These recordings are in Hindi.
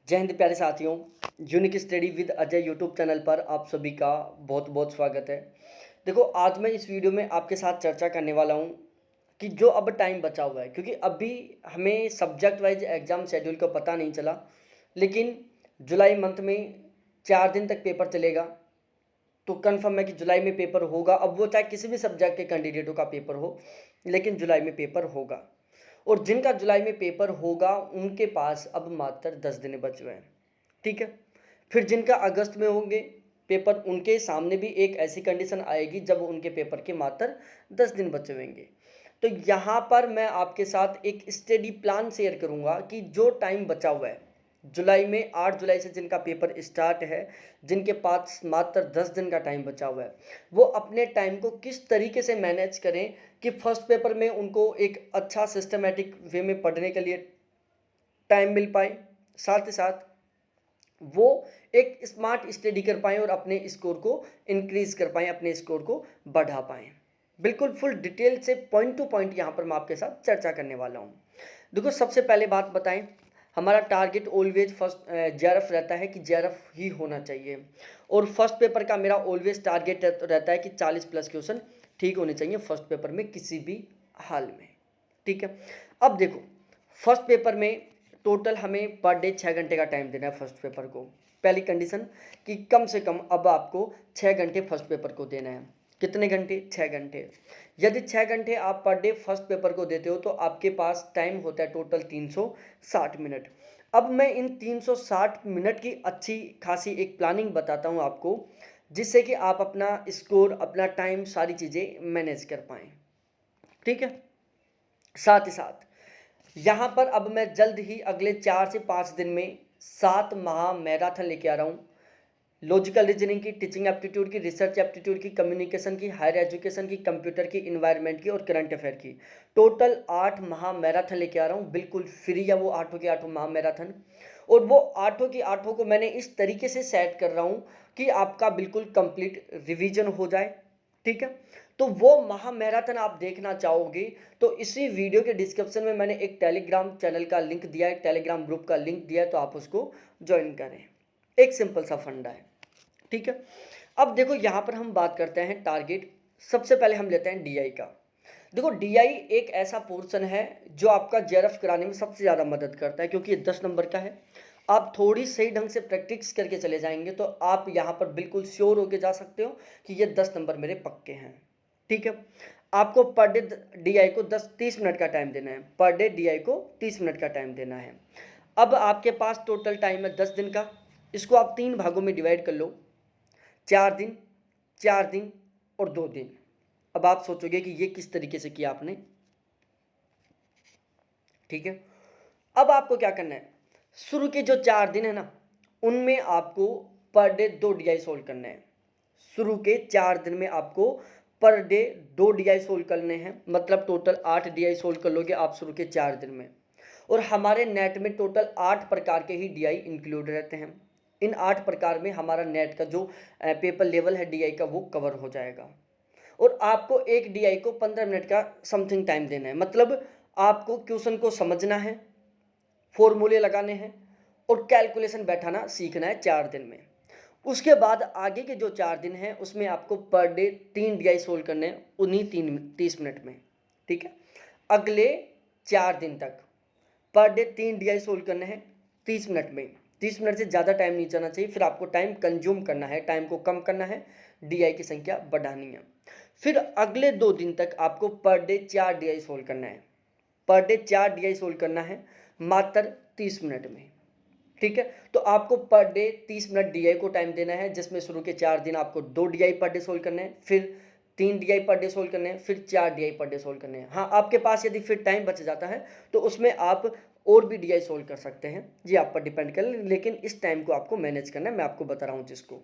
जय हिंद प्यारे साथियों। Unique study with Ajay YouTube channel पर आप सभी का बहुत बहुत स्वागत है। देखो, आज मैं इस वीडियो में आपके साथ चर्चा करने वाला हूँ कि जो अब टाइम बचा हुआ है, क्योंकि अभी हमें सब्जेक्ट वाइज एग्ज़ाम शेड्यूल का पता नहीं चला, लेकिन जुलाई मंथ में 4 दिन तक पेपर चलेगा। तो कन्फर्म है कि जुलाई में पेपर होगा। अब वो चाहे किसी भी सब्जेक्ट के कैंडिडेटों का पेपर हो, लेकिन जुलाई में पेपर होगा। और जिनका जुलाई में पेपर होगा उनके पास अब मात्र 10 दिन बच हुए हैं। ठीक है। फिर जिनका अगस्त में होंगे पेपर, उनके सामने भी एक ऐसी कंडीशन आएगी जब उनके पेपर के मात्र 10 दिन बचे होंगे। तो यहाँ पर मैं आपके साथ एक स्टडी प्लान शेयर करूँगा कि जो टाइम बचा हुआ है जुलाई में, 8 जुलाई से जिनका पेपर स्टार्ट है, जिनके पास मात्र 10 दिन का टाइम बचा हुआ है, वो अपने टाइम को किस तरीके से मैनेज करें कि फर्स्ट पेपर में उनको एक अच्छा सिस्टमेटिक वे में पढ़ने के लिए टाइम मिल पाए, साथ ही साथ वो एक स्मार्ट स्टडी कर पाएँ और अपने स्कोर को इंक्रीज़ कर पाएँ, अपने स्कोर को बढ़ा पाएँ। बिल्कुल फुल डिटेल से पॉइंट टू पॉइंट यहाँ पर मैं आपके साथ चर्चा करने वाला हूँ। देखो, सबसे पहले बात बताएं, हमारा टारगेट ऑलवेज फर्स्ट जेआरएफ रहता है कि जेआरएफ ही होना चाहिए। और फर्स्ट पेपर का मेरा ऑलवेज टारगेट रहता है कि 40 प्लस क्वेश्चन ठीक होने चाहिए फर्स्ट पेपर में किसी भी हाल में। ठीक है। अब देखो, फर्स्ट पेपर में टोटल हमें पर डे 6 घंटे का टाइम देना है फर्स्ट पेपर को। पहली कंडीशन कि कम से कम अब आपको 6 घंटे फर्स्ट पेपर को देना है। कितने घंटे? 6 घंटे। यदि 6 घंटे आप पर डे फर्स्ट पेपर को देते हो तो आपके पास टाइम होता है टोटल 360 मिनट। अब मैं इन 360 मिनट की अच्छी खासी एक प्लानिंग बताता हूँ आपको, जिससे कि आप अपना स्कोर, अपना टाइम, सारी चीज़ें मैनेज कर पाएँ। ठीक है। साथ ही साथ यहाँ पर अब मैं जल्द ही अगले 4 से 5 दिन में 7 महा मैराथन लेके आ रहा हूँ। लॉजिकल रीजनिंग की, टीचिंग एप्टीट्यूड की, रिसर्च एप्टीट्यूड की, कम्युनिकेशन की, हायर एजुकेशन की, कंप्यूटर की, इन्वायरमेंट की और करंट अफेयर की। टोटल 8 महा मैराथन लेके आ रहा हूँ। बिल्कुल फ्री है वो 8 के 8 महा मैराथन। और वो 8 की 8 को मैंने इस तरीके से सेट कर रहा हूँ कि आपका बिल्कुल कंप्लीट रिवीजन हो जाए। ठीक है। तो वो महा मैराथन आप देखना चाहोगे तो इसी वीडियो के डिस्क्रिप्शन में मैंने एक टेलीग्राम चैनल का लिंक दिया है, टेलीग्राम ग्रुप का लिंक दिया है, तो आप उसको ज्वाइन करें। एक सिंपल सा फंडा है। ठीक है। अब देखो, यहाँ पर हम बात करते हैं टारगेट। सबसे पहले हम लेते हैं डीआई का। देखो, डीआई एक ऐसा पोर्शन है जो आपका जेआरएफ कराने में सबसे ज़्यादा मदद करता है, क्योंकि ये 10 नंबर का है। आप थोड़ी सही ढंग से प्रैक्टिस करके चले जाएंगे तो आप यहाँ पर बिल्कुल श्योर होके जा सकते हो कि ये 10 नंबर मेरे पक्के हैं। ठीक है। आपको पर डे डीआई को 30 मिनट का टाइम देना है। पर डे डीआई को 30 मिनट का टाइम देना है। अब आपके पास टोटल टाइम है 10 दिन का। इसको आप 3 भागों में डिवाइड कर लो, 4 दिन, 4 दिन और 2 दिन। अब आप सोचोगे कि ये किस तरीके से किया आपने। ठीक है। अब आपको क्या करना है, शुरू के जो 4 दिन है ना, उनमें आपको पर डे 2 डीआई सोल्व करने हैं। शुरू के 4 दिन में आपको पर डे 2 डीआई सोल्व करने हैं, मतलब टोटल 8 डीआई सोल्व कर लोगे आप शुरू के 4 दिन में। और हमारे नेट में टोटल 8 प्रकार के ही डीआई इंक्लूड रहते हैं। इन 8 प्रकार में हमारा नेट का जो पेपर लेवल है डीआई का, वो कवर हो जाएगा। और आपको एक डीआई को 15 मिनट का समथिंग टाइम देना है। मतलब आपको क्वेश्चन को समझना है, फॉर्मूले लगाने हैं और कैलकुलेशन बैठाना सीखना है 4 दिन में। उसके बाद आगे के जो 4 दिन हैं उसमें आपको पर डे 3 डीआई सोल्व करने हैं, उन्हीं 30 मिनट में। ठीक है। अगले 4 दिन तक पर डे 3 डीआई सोल्व करने हैं 30 मिनट में। 30 मिनट से ज़्यादा टाइम नहीं जाना चाहिए, फिर आपको टाइम कंज्यूम करना है, टाइम को कम करना है, डीआई की संख्या बढ़ानी है। फिर अगले 2 दिन तक आपको पर डे 4 डीआई सोल्व करना है। पर डे 4 डीआई सोल्व करना है मात्र 30 मिनट में। ठीक है। तो आपको पर डे 30 मिनट डीआई को टाइम देना है, जिसमें शुरू के 4 दिन आपको 2 डीआई पर डे सोल्व करने हैं, फिर 3 डीआई पर डे सोल्व करने हैं, फिर 4 डीआई पर डे सोल्व करने हैं। हाँ, आपके पास यदि फिर टाइम बच जाता है तो उसमें आप और भी डीआई सोल्व कर सकते हैं, ये आप पर डिपेंड कर, लेकिन इस टाइम को आपको मैनेज करना है, मैं आपको बता रहा हूँ जिसको।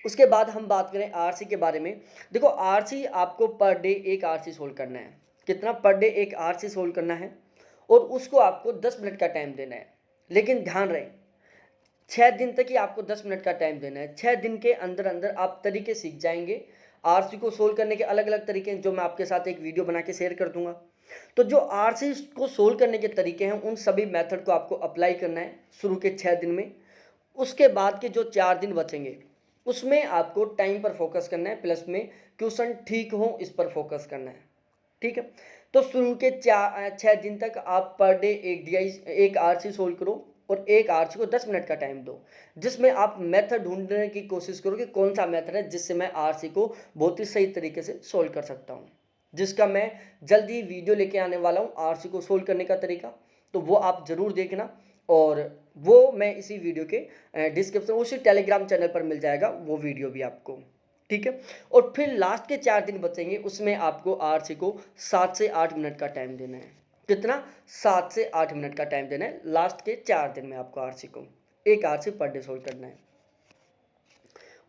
उसके बाद हम बात करें आरसी के बारे में। देखो, आरसी आपको पर डे एक आरसी सोल्व करना है। कितना? पर डे एक आरसी सोल्व करना है और उसको आपको 10 मिनट का टाइम देना है। लेकिन ध्यान रहे, 6 दिन तक ही आपको 10 मिनट का टाइम देना है। 6 दिन के अंदर अंदर आप तरीके सीख जाएंगे। आरसी को सोल्व करने के अलग अलग तरीके हैं, जो मैं आपके साथ एक वीडियो बना के शेयर कर दूंगा। तो जो आरसी को सोल्व करने के तरीके हैं उन सभी मेथड को आपको अप्लाई करना है शुरू के 6 दिन में। उसके बाद के जो 4 दिन बचेंगे उसमें आपको टाइम पर फोकस करना है, प्लस में क्वेश्चन ठीक हो इस पर फोकस करना है। ठीक है, तो शुरू के 6 दिन तक आप पर डे एक आरसी सोल्व करो और एक आरसी को 10 मिनट का टाइम दो, जिसमें आप मेथड ढूंढने की कोशिश करो कि कौन सा मेथड है जिससे मैं आरसी को बहुत ही सही तरीके से सोल्व कर सकता हूँ, जिसका मैं जल्दी वीडियो लेके आने वाला हूँ आरसी को सोल्व करने का तरीका। तो वो आप ज़रूर देखना, और वो मैं इसी वीडियो के डिस्क्रिप्शन उसी टेलीग्राम चैनल पर मिल जाएगा वो वीडियो भी आपको। ठीक है, और फिर लास्ट के 4 दिन बचेंगे उसमें आपको आरसी को 7 से 8 मिनट का टाइम देना है। कितना? 7 से 8 मिनट का टाइम देना है लास्ट के 4 दिन में आपको आरसी को एक आरसी पर डे सोल्व करना है।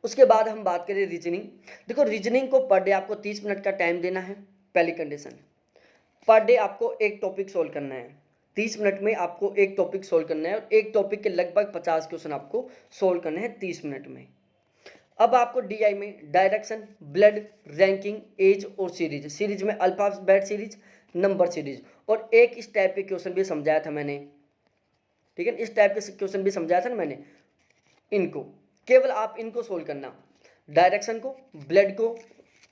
उसके बाद हम बात करें रीजनिंग। देखो रीजनिंग को पर डे आपको 30 मिनट का टाइम देना है। पहली कंडीशन, पर डे आपको एक टॉपिक सोल्व करना है। 30 मिनट में आपको एक टॉपिक सोल्व करना है और एक टॉपिक के लगभग 50 क्वेश्चन आपको सोल्व करने हैं 30 मिनट में। अब आपको डीआई में डायरेक्शन, ब्लड, रैंकिंग, एज और सीरीज, सीरीज में अल्फाबेट सीरीज, नंबर सीरीज, और एक इस टाइप के क्वेश्चन भी समझाया था मैंने। ठीक है, इस टाइप के क्वेश्चन भी समझाया था ना मैंने। इनको केवल आप इनको सोल्व करना, डायरेक्शन को, ब्लड को,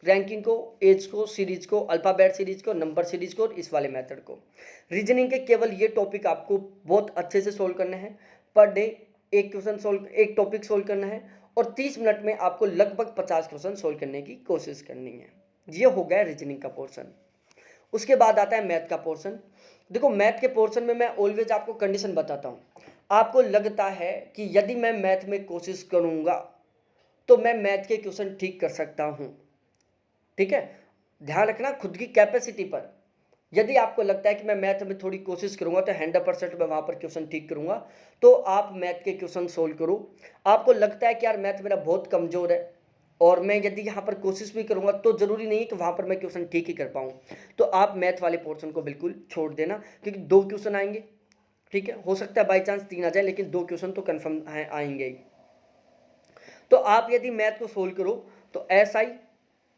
रैंकिंग को, एज को, सीरीज को, अल्फाबेट सीरीज को, नंबर सीरीज को और इस वाले मेथड को। रीजनिंग के केवल ये टॉपिक आपको बहुत अच्छे से सोल्व करना है। पर डे एक क्वेश्चन सोल्व, एक टॉपिक सोल्व करना है और 30 मिनट में आपको लगभग 50 क्वेश्चन सोल्व करने की कोशिश करनी है। ये हो गया रीजनिंग का पोर्शन। उसके बाद आता है मैथ का पोर्शन। देखो मैथ के पोर्शन में मैं ऑलवेज आपको कंडीशन बताता हूँ। आपको लगता है कि यदि मैं मैथ में कोशिश करूँगा तो मैं मैथ के क्वेश्चन ठीक कर सकता हूँ। ठीक है, ध्यान रखना खुद की कैपेसिटी पर। यदि आपको लगता है कि मैं मैथ में थोड़ी कोशिश करूंगा तो 100% मैं वहाँ पर क्वेश्चन ठीक करूंगा, तो आप मैथ के क्वेश्चन सोल्व करो। आपको लगता है कि यार मैथ मेरा बहुत कमज़ोर है और मैं यदि यहाँ पर कोशिश भी करूंगा तो ज़रूरी नहीं कि वहाँ पर मैं क्वेश्चन ठीक ही कर पाऊँ, तो आप मैथ वाले पोर्शन को बिल्कुल छोड़ देना, क्योंकि 2 क्वेश्चन आएंगे। ठीक है, हो सकता है बाई चांस 3 आ जाए, लेकिन 2 क्वेश्चन तो कन्फर्म आएंगे ही। तो आप यदि मैथ को सोल्व करो तो SI,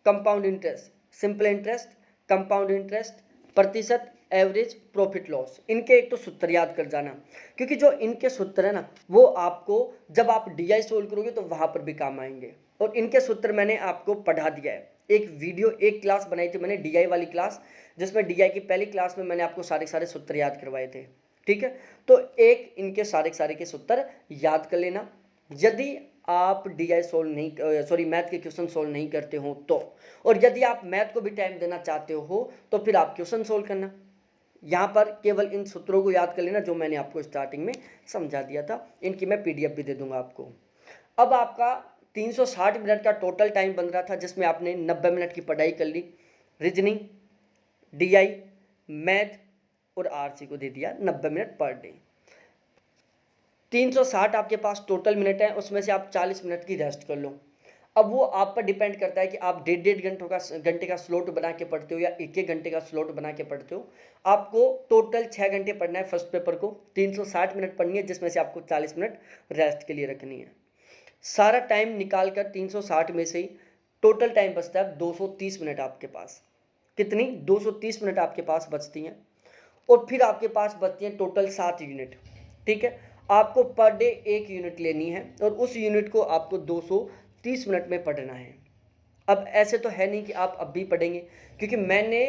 compound interest, simple interest, compound interest, प्रतिशत, एवरेज, प्रॉफिट लॉस, इनके एक तो सूत्र याद कर जाना, क्योंकि जो इनके सूत्र है ना वो आपको जब आप डीआई सोल्व करोगे तो वहाँ पर भी काम आएंगे। और इनके सूत्र मैंने आपको पढ़ा दिया है, एक वीडियो, एक क्लास बनाई थी मैंने डीआई वाली क्लास, जिसमें डीआई की पहली क्लास में मैंने आपको सारे सारे सूत्र याद करवाए थे। ठीक है, तो एक इनके सारे के सूत्र याद कर लेना। यदि आप डीआई सोल्व नहीं, सॉरी मैथ के क्वेश्चन सोल्व नहीं करते हो तो, और यदि आप मैथ को भी टाइम देना चाहते हो तो फिर आप क्वेश्चन सोल्व करना। यहाँ पर केवल इन सूत्रों को याद कर लेना जो मैंने आपको स्टार्टिंग में समझा दिया था। इनकी मैं पीडीएफ भी दे दूंगा आपको। अब आपका 360 मिनट का टोटल टाइम बन रहा था, जिसमें आपने 90 मिनट की पढ़ाई कर ली। रीजनिंग, डीआई, मैथ और आरसी को दे दिया 90 मिनट पर डे। 360 आपके पास टोटल मिनट है, उसमें से आप 40 मिनट की रेस्ट कर लो। अब वो आप पर डिपेंड करता है कि आप 1.5 घंटे का स्लॉट बना के पढ़ते हो या 1 घंटे का स्लॉट बना के पढ़ते हो। आपको टोटल 6 घंटे पढ़ना है फर्स्ट पेपर को, 360 मिनट पढ़नी है, जिसमें से आपको 40 मिनट रेस्ट के लिए रखनी है। सारा टाइम निकाल कर 360 में से ही टोटल टाइम बचता है 230 मिनट आपके पास। कितनी? 230 मिनट आपके पास बचती हैं। और फिर आपके पास बचती हैं टोटल 7 यूनिट। ठीक है, आपको पर डे 1 यूनिट लेनी है और उस यूनिट को आपको 230 मिनट में पढ़ना है। अब ऐसे तो है नहीं कि आप अब भी पढ़ेंगे, क्योंकि मैंने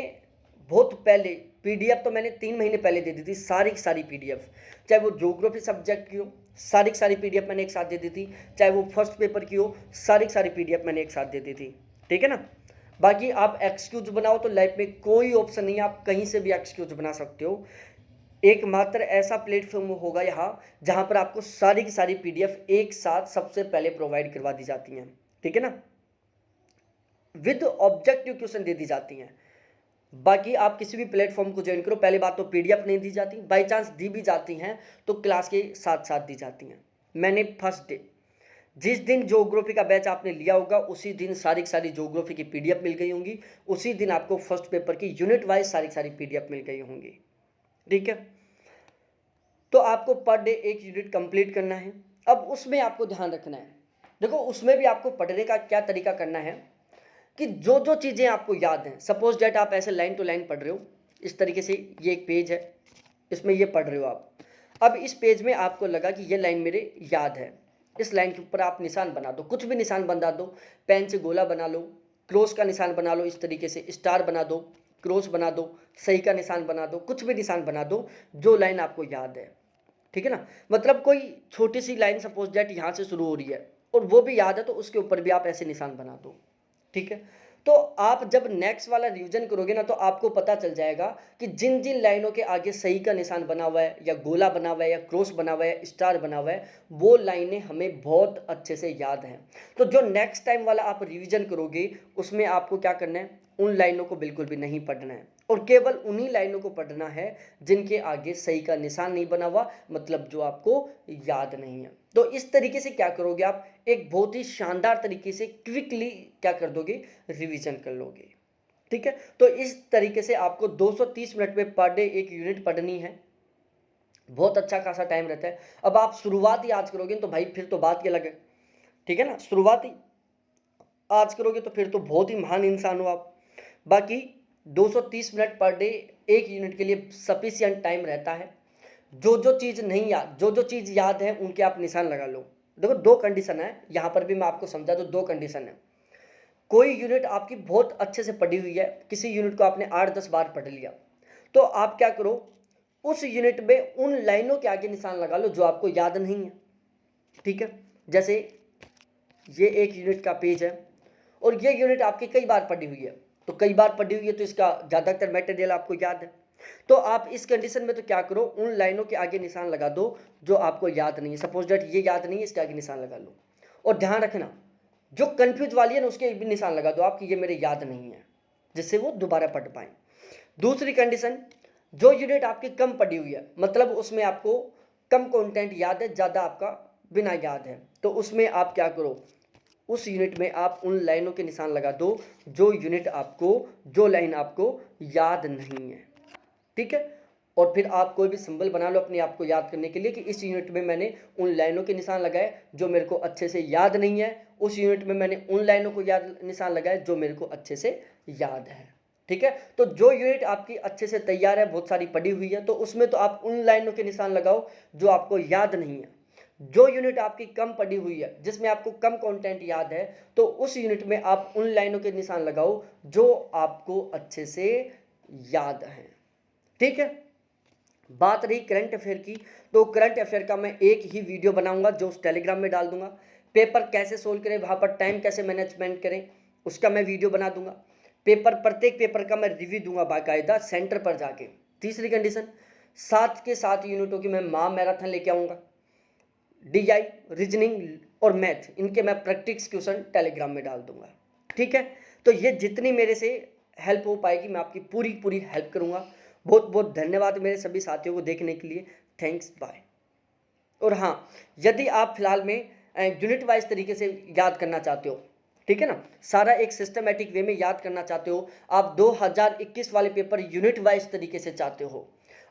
बहुत पहले पीडीएफ तो मैंने 3 महीने पहले दे दी थी, सारी की सारी पीडीएफ, चाहे वो ज्योग्राफी सब्जेक्ट की हो, सारी की सारी पीडीएफ मैंने एक साथ दे दी थी, चाहे वो फर्स्ट पेपर की हो, सारी की सारी पीडीएफ मैंने एक साथ दे दी थी। ठीक है ना। बाकी आप एक्सक्यूज बनाओ तो लाइफ में कोई ऑप्शन नहीं है, आप कहीं से भी एक्सक्यूज बना सकते हो। एकमात्र ऐसा प्लेटफॉर्म होगा यहाँ जहाँ पर आपको सारी की सारी पीडीएफ एक साथ सबसे पहले प्रोवाइड करवा दी जाती हैं। ठीक है ना, विद ऑब्जेक्टिव क्वेश्चन दे दी जाती हैं। बाकी आप किसी भी प्लेटफॉर्म को ज्वाइन करो, पहली बात तो पीडीएफ नहीं दी जाती, बाई चांस दी भी जाती हैं तो क्लास के साथ साथ दी जाती हैं। मैंने फर्स्ट डे जिस दिन ज्योग्राफी का बैच आपने लिया होगा उसी दिन सारी की सारी ज्योग्राफी की पीडीएफ मिल गई होंगी, उसी दिन आपको फर्स्ट पेपर की यूनिट वाइज सारी की सारी पीडीएफ मिल गई होंगी। ठीक है, तो आपको पर डे 1 यूनिट कंप्लीट करना है। अब उसमें आपको ध्यान रखना है, देखो उसमें भी आपको पढ़ने का क्या तरीका करना है कि जो जो चीज़ें आपको याद हैं, सपोज डेट आप ऐसे लाइन टू लाइन पढ़ रहे हो, इस तरीके से ये एक पेज है, इसमें ये पढ़ रहे हो आप। अब इस पेज में आपको लगा कि ये लाइन मेरे याद है, इस लाइन के ऊपर आप निशान बना दो, कुछ भी निशान बना दो, पेन से गोला बना लो, क्रॉस का निशान बना लो, इस तरीके से स्टार बना दो, क्रॉस बना दो, सही का निशान बना दो, कुछ भी निशान बना दो जो लाइन आपको याद है, ठीक है ना। मतलब कोई छोटी सी लाइन सपोज दैट यहाँ से शुरू हो रही है और वो भी याद है तो उसके ऊपर भी आप ऐसे निशान बना दो, ठीक है। तो आप जब नेक्स्ट वाला रिवीजन करोगे ना तो आपको पता चल जाएगा कि जिन जिन लाइनों के आगे सही का निशान बना हुआ है या गोला बना हुआ है या क्रॉस बना हुआ है, स्टार बना हुआ है, वो लाइनें हमें बहुत अच्छे से याद हैं। तो जो नेक्स्ट टाइम वाला आप रिवीजन करोगे उसमें आपको क्या करना है, उन लाइनों को बिल्कुल भी नहीं पढ़ना है और केवल उन्हीं लाइनों को पढ़ना है जिनके आगे सही का निशान नहीं बना हुआ, मतलब जो आपको याद नहीं है। तो इस तरीके से क्या करोगे आप, एक बहुत ही शानदार तरीके से क्विकली क्या कर दोगे, रिवीजन कर लोगे, ठीक है। तो इस तरीके से आपको 230 मिनट में पर डे एक यूनिट पढ़नी है, बहुत अच्छा खासा टाइम रहता है। अब आप शुरुआत ही आज करोगे तो भाई फिर तो बात की अलग है, ठीक है ना। शुरुआत ही आज करोगे तो फिर तो बहुत ही महान इंसान हो आप। बाकी 230 मिनट पर डे एक यूनिट के लिए सफिशिएंट टाइम रहता है। जो जो चीज़ नहीं याद, जो जो चीज़ याद है उनके आप निशान लगा लो। देखो दो कंडीशन है यहाँ पर भी मैं आपको समझा दूँ, दो कंडीशन है। कोई यूनिट आपकी बहुत अच्छे से पढ़ी हुई है, किसी यूनिट को आपने 8-10 बार पढ़ लिया, तो आप क्या करो, उस यूनिट में उन लाइनों के आगे निशान लगा लो जो आपको याद नहीं है, ठीक है। जैसे ये एक यूनिट का पेज है और ये यूनिट आपकी कई बार पढ़ी हुई है, तो कई बार पढ़ी हुई है तो इसका ज़्यादातर मटेरियल आपको याद है। तो आप इस कंडीशन में तो क्या करो, उन लाइनों के आगे निशान लगा दो जो आपको याद नहीं है। सपोज दैट ये याद नहीं है, इसके आगे निशान लगा लो। और ध्यान रखना जो कंफ्यूज वाली है ना उसके भी निशान लगा दो आप कि ये मेरे याद नहीं है, जिससे वो दोबारा पढ़ पाए। दूसरी कंडीशन, जो यूनिट आपकी कम पढ़ी हुई है, मतलब उसमें आपको कम कंटेंट याद है, ज़्यादा आपका बिना याद है, तो उसमें आप क्या करो, उस यूनिट में आप उन लाइनों के निशान लगा दो जो यूनिट आपको, जो लाइन आपको याद नहीं है, ठीक है। और फिर आप कोई भी सिंबल बना लो अपने आप को याद करने के लिए कि इस यूनिट में मैंने उन लाइनों के निशान लगाए जो मेरे को अच्छे से याद नहीं है, उस यूनिट में मैंने उन लाइनों को याद निशान लगाए जो मेरे को अच्छे से याद है, ठीक है। तो जो यूनिट आपकी अच्छे से तैयार है, बहुत सारी पढ़ी हुई है, तो उसमें तो आप उन लाइनों के निशान लगाओ जो आपको याद नहीं है। जो यूनिट आपकी कम पढ़ी हुई है, जिसमें आपको कम कंटेंट याद है, तो उस यूनिट में आप उन लाइनों के निशान लगाओ जो आपको अच्छे से याद है, ठीक है। बात रही करंट अफेयर की, तो करंट अफेयर का मैं एक ही वीडियो बनाऊंगा जो उस टेलीग्राम में डाल दूंगा। पेपर कैसे सोल्व करें, वहाँ पर टाइम कैसे मैनेजमेंट करें, उसका मैं वीडियो बना दूंगा। पेपर, प्रत्येक पेपर का मैं रिव्यू दूंगा बाकायदा सेंटर पर जाके। तीसरी कंडीशन, 7 के 7 यूनिटों की मैं मैराथन लेके आऊँगा। DI, रीजनिंग और मैथ, इनके मैं प्रैक्टिस क्वेश्चन टेलीग्राम में डाल दूंगा, ठीक है। तो ये जितनी मेरे से हेल्प हो पाएगी मैं आपकी पूरी पूरी हेल्प करूंगा। बहुत बहुत धन्यवाद मेरे सभी साथियों को देखने के लिए, थैंक्स, बाय। और हाँ, यदि आप फिलहाल में यूनिट वाइज तरीके से याद करना चाहते हो, ठीक है ना, सारा एक सिस्टमेटिक वे में याद करना चाहते हो, आप 2021 वाले पेपर यूनिट वाइज तरीके से चाहते हो,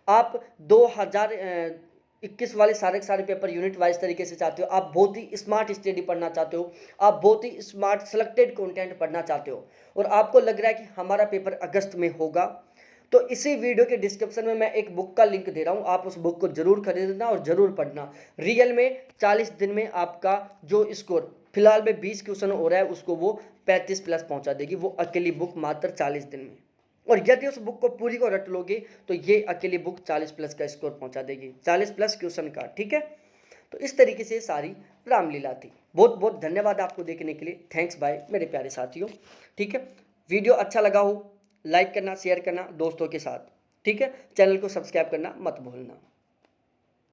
आप 2021 वाले सारे के सारे पेपर यूनिट वाइज तरीके से चाहते हो, आप बहुत ही स्मार्ट स्टडी पढ़ना चाहते हो, आप बहुत ही स्मार्ट सेलेक्टेड कंटेंट पढ़ना चाहते हो, और आपको लग रहा है कि हमारा पेपर अगस्त में होगा, तो इसी वीडियो के डिस्क्रिप्शन में मैं एक बुक का लिंक दे रहा हूँ, आप उस बुक को जरूर खरीदना और जरूर पढ़ना। रियल में 40 दिन में आपका जो स्कोर फिलहाल में 20 क्वेश्चन हो रहा है उसको वो 35 प्लस पहुंचा देगी, वो अकेली बुक मात्र 40 दिन में। और यदि उस बुक को पूरी को रट लोगे तो ये अकेली बुक 40 प्लस का स्कोर पहुंचा देगी, 40 प्लस क्वेश्चन का, ठीक है। तो इस तरीके से सारी रामलीला थी। बहुत बहुत धन्यवाद आपको देखने के लिए, थैंक्स बाय मेरे प्यारे साथियों, ठीक है। वीडियो अच्छा लगा हो लाइक करना, शेयर करना दोस्तों के साथ, ठीक है। चैनल को सब्सक्राइब करना मत भूलना।